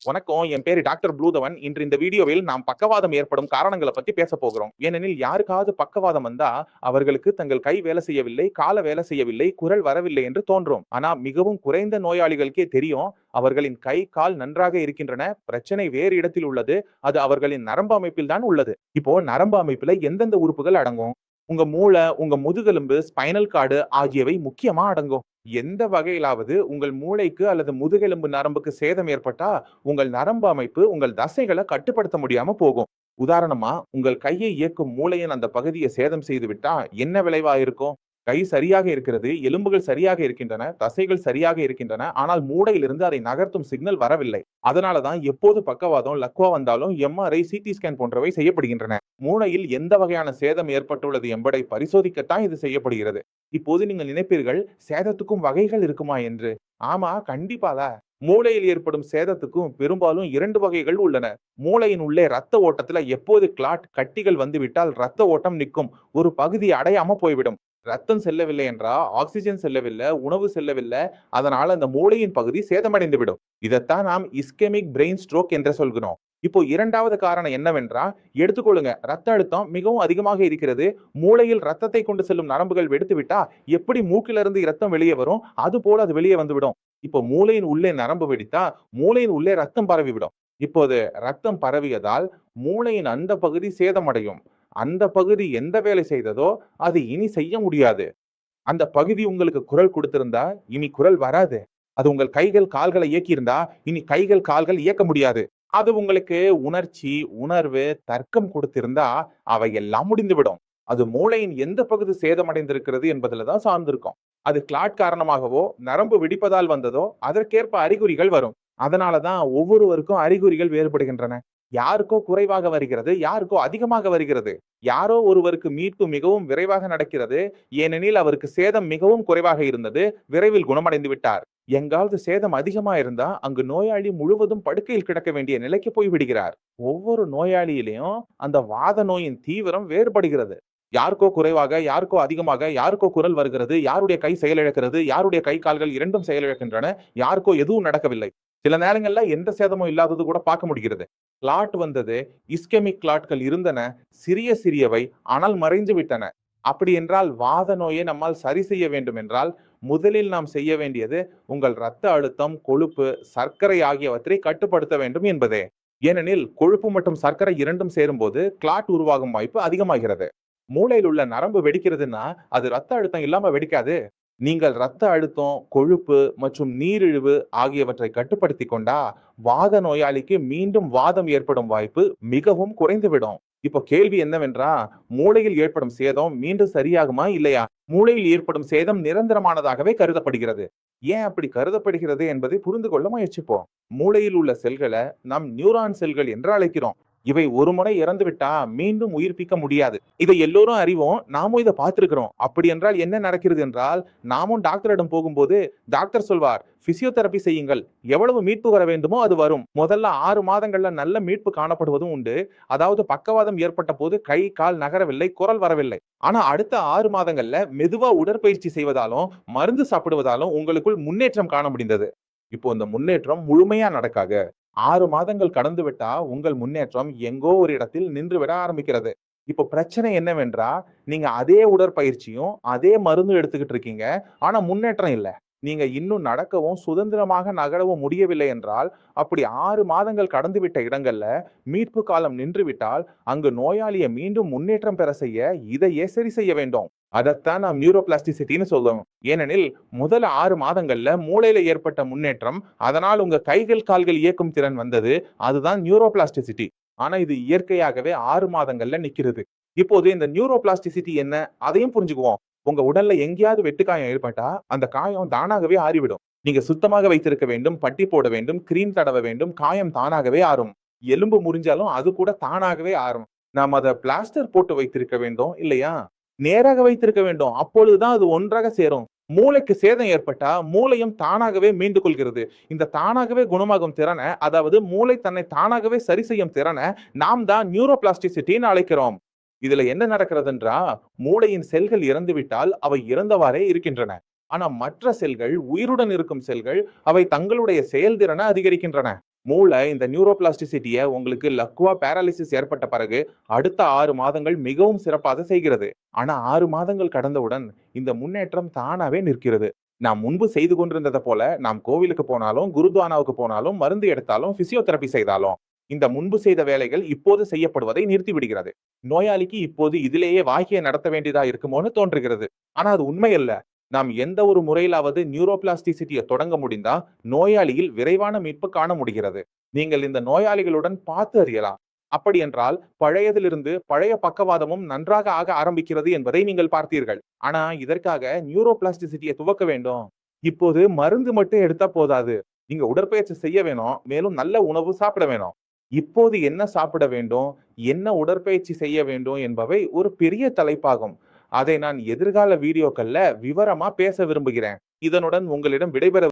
வணக்கம். என் பேரு டாக்டர் ப்ளூதவன். இன்று இந்த வீடியோவில் நாம் பக்கவாதம் ஏற்படும் காரணங்கள பத்தி பேசப் போகிறோம். ஏனெனில் யாருக்காவது பக்கவாதம் வந்தா, அவர்களுக்கு தங்கள் கை வேலை செய்யவில்லை, கால வேலை செய்யவில்லை, குரல் வரவில்லை என்று தோன்றும். ஆனா மிகவும் குறைந்த நோயாளிகளுக்கே தெரியும், அவர்களின் கை, கால் நன்றாக இருக்கின்றன. பிரச்சனை வேறு இடத்தில் உள்ளது. அது அவர்களின் நரம்பு அமைப்பில் தான் உள்ளது. இப்போ நரம்பு அமைப்பில எந்தெந்த உறுப்புகள் அடங்கும்? உங்க மூளை, உங்க முதுகெலும்பு, ஸ்பைனல் கார்டு ஆகியவை முக்கியமா அடங்கும். எந்த வகையிலாவது உங்கள் மூளைக்கு அல்லது முதுகெலும்பு நரம்புக்கு சேதம் ஏற்பட்டா, உங்கள் நரம்பு அமைப்பு உங்கள் தசைகளை கட்டுப்படுத்த முடியாம போகும். உதாரணமா, உங்கள் கையை இயக்கும் மூளையின் அந்த பகுதியை சேதம் செய்து விட்டா என்ன விளைவா இருக்கும்? கை சரியாக இருக்கிறது, எலும்புகள் சரியாக இருக்கின்றன, தசைகள் சரியாக இருக்கின்றன. ஆனால் மூளையிலிருந்து அதை நகர்த்தும் சிக்னல் வரவில்லை. அதனாலதான் எப்போது பக்கவாதம், லக்வா வந்தாலும் எம்ஆர்ஐ, சிடி ஸ்கேன் போன்றவை செய்யப்படுகின்றன. மூளையில் எந்த வகையான சேதம் ஏற்பட்டுள்ளது என்பதை பரிசோதிக்கத்தான் இது செய்யப்படுகிறது. இப்போது நீங்கள் நினைப்பீர்கள், சேதத்துக்கும் வகைகள் இருக்குமா என்று. ஆமா, கண்டிப்பாக. மூளையில் ஏற்படும் சேதத்துக்கும் பெரும்பாலும் 2 வகைகள் உள்ளன. மூளையின் உள்ளே ரத்த ஓட்டத்துல எப்போது கிளாட், கட்டிகள் வந்துவிட்டால் ரத்த ஓட்டம் நிற்கும். ஒரு பகுதி அடையாம போய்விடும். ரத்தம் செல்லவில்லை என்றா ஆக்சிஜன் செல்லவில்லை, உணவு செல்லவில்லை. அதனால அந்த மூளையின் பகுதி சேதமடைந்து விடும். இதைத்தான் நாம் இஸ்கெமிக் பிரெயின் ஸ்ட்ரோக் என்று சொல்கிறோம். இப்போ 2வது காரணம் என்னவென்றா, எடுத்துக்கொள்ளுங்க, ரத்த அழுத்தம் மிகவும் அதிகமாக இருக்கிறது. மூளையில் ரத்தத்தை கொண்டு செல்லும் நரம்புகள் வெடித்து விட்டா எப்படி மூக்கிலிருந்து ரத்தம் வெளியே வரும், அது போல அது வெளியே வந்துவிடும். இப்போ மூளையின் உள்ளே நரம்பு வெடித்தா மூளையின் உள்ளே ரத்தம் பரவிவிடும். இப்போது ரத்தம் பரவியதால் மூளையின் அந்த பகுதி சேதமடையும். அந்த பகுதி எந்த வேலை செய்ததோ அது இனி செய்ய முடியாது. அந்த பகுதி உங்களுக்கு குரல் கொடுத்திருந்தா இனி குரல் வராது. அது உங்கள் கைகள் கால்களை இயக்கியிருந்தா இனி கைகள் கால்கள் இயக்க முடியாது. அது உங்களுக்கு உணர்ச்சி, உணர்வு, தர்க்கம் கொடுத்திருந்தா அவையெல்லாம் முடிந்துவிடும். அது மூளையின் எந்த பகுதி சேதமடைந்திருக்கிறது என்பதுல தான் சார்ந்திருக்கும். அது கிளாட் காரணமாகவோ நரம்பு வெடிப்பதால் வந்ததோ அதற்கேற்ப அறிகுறிகள் வரும். அதனாலதான் ஒவ்வொருவருக்கும் அறிகுறிகள் வேறுபடுகின்றன. யாருக்கோ குறைவாக வருகிறது, யாருக்கோ அதிகமாக வருகிறது. யாரோ ஒருவருக்கு மீட்பு மிகவும் விரைவாக நடக்கிறது. ஏனெனில் அவருக்கு சேதம் மிகவும் குறைவாக இருந்தது, விரைவில் குணமடைந்து விட்டார். எங்காவது சேதம் அதிகமா இருந்தா அங்கு நோயாளி முழுவதும் படுக்கையில் கிடக்க வேண்டிய நிலைக்கு போய் விடுகிறார். ஒவ்வொரு நோயாளியிலையும் அந்த வாத நோயின் தீவிரம் வேறுபடுகிறது. யாருக்கோ குறைவாக, யாருக்கோ அதிகமாக, யாருக்கோ குரல் வருகிறது, யாருடைய கை செயலிழக்கிறது, யாருடைய கை கால்கள் இரண்டும் செயலிழக்கின்றன, யாருக்கோ எதுவும் நடக்கவில்லை. சில நேரங்கள்ல எந்த சேதமும் இல்லாதது கூட பார்க்க முடிகிறது. கிளாட் வந்தது, இஸ்கெமிக் கிளாட்கள் இருந்தன, சிறிய சிறியவை, ஆனால் மறைந்து விட்டன. அப்படி என்றால் வாத நோயை நம்மால் சரி செய்ய வேண்டும் என்றால் முதலில் நாம் செய்ய வேண்டியது உங்கள் இரத்த அழுத்தம், கொழுப்பு, சர்க்கரை ஆகியவற்றை கட்டுப்படுத்த வேண்டும் என்பதே. ஏனெனில் கொழுப்பு மற்றும் சர்க்கரை இரண்டும் சேரும்போது கிளாட் உருவாகும் வாய்ப்பு அதிகமாகிறது. மூளையில் உள்ள நரம்பு வெடிக்கிறதுன்னா அது ரத்த அழுத்தம் இல்லாம வெடிக்காது. நீங்கள் ரத்த அழுத்தம், கொழுப்பு மற்றும் நீரிழிவு ஆகியவற்றை கட்டுப்படுத்தி கொண்டா வாத நோயாளிக்கு மீண்டும் வாதம் ஏற்படும் வாய்ப்பு மிகவும் குறைந்துவிடும். இப்போ கேள்வி என்னவென்றா, மூளையில் ஏற்படும் சேதம் மீண்டும் சரியாகுமா இல்லையா? மூளையில் ஏற்படும் சேதம் நிரந்தரமானதாகவே கருதப்படுகிறது. ஏன் அப்படி கருதப்படுகிறது என்பதை புரிந்து கொள்ள முயற்சிப்போம். மூளையில் உள்ள செல்களை நாம் நியூரான் செல்கள் என்று அழைக்கிறோம். இவை ஒரு முறை இறந்து விட்டா மீண்டும் உயிர்ப்பிக்க முடியாது. இதை எல்லோரும் அறிவோம், நாமும் இதை பார்த்திருக்கிறோம். அப்படி என்றால் என்ன நடக்கிறது என்றால், நாமும் டாக்டரிடம் போகும்போது டாக்டர் சொல்வார், பிசியோதெரபி செய்யுங்கள், எவ்வளவு மீட்பு வர வேண்டுமோ அது வரும். முதல்ல 6 மாதங்கள்ல நல்ல மீட்பு காணப்படுவதும் உண்டு. அதாவது பக்கவாதம் ஏற்பட்ட போது கை கால் நகரவில்லை, குரல் வரவில்லை. ஆனா அடுத்த 6 மாதங்கள்ல மெதுவா உடற்பயிற்சி செய்வதாலும் மருந்து சாப்பிடுவதாலும் உங்களுக்குள் முன்னேற்றம் காண முடிந்தது. இப்போ இந்த முன்னேற்றம் முழுமையா நடக்காக 6 மாதங்கள் கடந்து விட்டா உங்கள் முன்னேற்றம் எங்கோ ஒரு இடத்தில் நின்று விட ஆரம்பிக்கிறது. இப்போ பிரச்சனை என்னவென்றா, நீங்க அதே உடற்பயிற்சியும் அதே மருந்து எடுத்துக்கிட்டு இருக்கீங்க. ஆனா முன்னேற்றம் இல்ல. நீங்க இன்னும் நடக்கவும் சுதந்திரமாக நகரவும் முடியவில்லை என்றால், அப்படி 6 மாதங்கள் கடந்துவிட்ட இடங்கள்ல மீட்பு காலம் நின்று விட்டால் அங்கு நோயாளியை மீண்டும் முன்னேற்றம் பெற செய்ய இதையே சரி செய்ய வேண்டும். அதைத்தான் நாம் நியூரோபிளாஸ்டிசிட்டின்னு சொல்லுவோம். ஏனெனில் முதல் 6 மாதங்கள்ல மூளையில ஏற்பட்ட முன்னேற்றம், அதனால் உங்க கைகள் கால்கள் இயக்கும் திறன் வந்தது. அதுதான் நியூரோபிளாஸ்டிசிட்டி. ஆனா இது இயற்கையாகவே 6 மாதங்கள்ல நிக்கிறது. இப்போது இந்த நியூரோபிளாஸ்டிசிட்டி என்ன, அதையும் புரிஞ்சுக்குவோம். உங்க உடல்ல எங்கேயாவது வெட்டுக்காயம் ஏற்பட்டா அந்த காயம் தானாகவே ஆறிவிடும். நீங்க சுத்தமாக வைத்திருக்க வேண்டும், பட்டி போட வேண்டும், கிரீம் தடவ வேண்டும், காயம் தானாகவே ஆறும். எலும்பு முறிஞ்சாலும் அது கூட தானாகவே ஆறும். நாம் அதை பிளாஸ்டர் போட்டு வைத்திருக்க வேண்டும் இல்லையா? நேராக வைத்திருக்க வேண்டும். அப்பொழுதுதான் அது ஒன்றாக சேரும். மூளைக்கு சேதம் ஏற்பட்டா மூளையும் தானாகவே மீண்டு கொள்கிறது. இந்த தானாகவே குணமாகும் திறனை, அதாவது மூளை தன்னை தானாகவே சரி செய்யும் திறனை நாம் தான் நியூரோபிளாஸ்டிசிட்டின்னு அழைக்கிறோம். இதுல என்ன நடக்கிறதுன்றா, மூளையின் செல்கள் இறந்துவிட்டால் அவை இறந்தவாறே இருக்கின்றன. ஆனா மற்ற செல்கள், உயிருடன் இருக்கும் செல்கள், அவை தங்களுடைய செயல்திறனை அதிகரிக்கின்றன. மூளை இந்த நியூரோபிளாஸ்டிசிட்டிய உங்களுக்கு லக்வா பேரலிசிஸ் ஏற்பட்ட பிறகு அடுத்த 6 மாதங்கள் மிகவும் சிறப்பாக செய்கிறது. ஆனா 6 மாதங்கள் கடந்தவுடன் இந்த முன்னேற்றம் தானாவே நிற்கிறது. நாம் முன்பு செய்து கொண்டிருந்ததை போல நாம் கோவிலுக்கு போனாலும், குருத்வானாவுக்கு போனாலும், மருந்து எடுத்தாலும், பிசியோதெரபி செய்தாலும் இந்த முன்பு செய்த வேலைகள் இப்போது செய்யப்படுவதை நிறுத்தி விடுகிறது. நோயாளிக்கு இப்போது இதிலேயே வாழ்க்கையை நடத்த வேண்டியதா இருக்குமோன்னு தோன்றுகிறது. ஆனா அது உண்மை அல்ல. நாம் எந்த ஒரு முறையிலாவது நியூரோபிளாஸ்டிசிட்டியை தொடங்க முடிந்தா நோயாளியில் விரைவான மீட்பு காண முடிகிறது. நீங்கள் இந்த நோயாளிகளுடன் பார்த்து அறியலாம். அப்படி என்றால் பழையதிலிருந்து பழைய பக்கவாதமும் நன்றாக ஆக ஆரம்பிக்கிறது என்பதை நீங்கள் பார்த்தீர்கள். ஆனா இதற்காக நியூரோபிளாஸ்டிசிட்டியை துவக்க வேண்டும். இப்போது மருந்து மட்டும் எடுத்தா போதாது. நீங்க உடற்பயிற்சி செய்ய வேணும். மேலும் நல்ல உணவு சாப்பிட வேணும். இப்போது என்ன சாப்பிட வேண்டும், என்ன உடற்பயிற்சி செய்ய வேண்டும் என்பவை ஒரு பெரிய தலைப்பாகும். அதை நான் எதிர்கால வீடியோக்கள்ல விவரமா பேச விரும்புகிறேன். இதனுடன் உங்களிடம் விடைபெற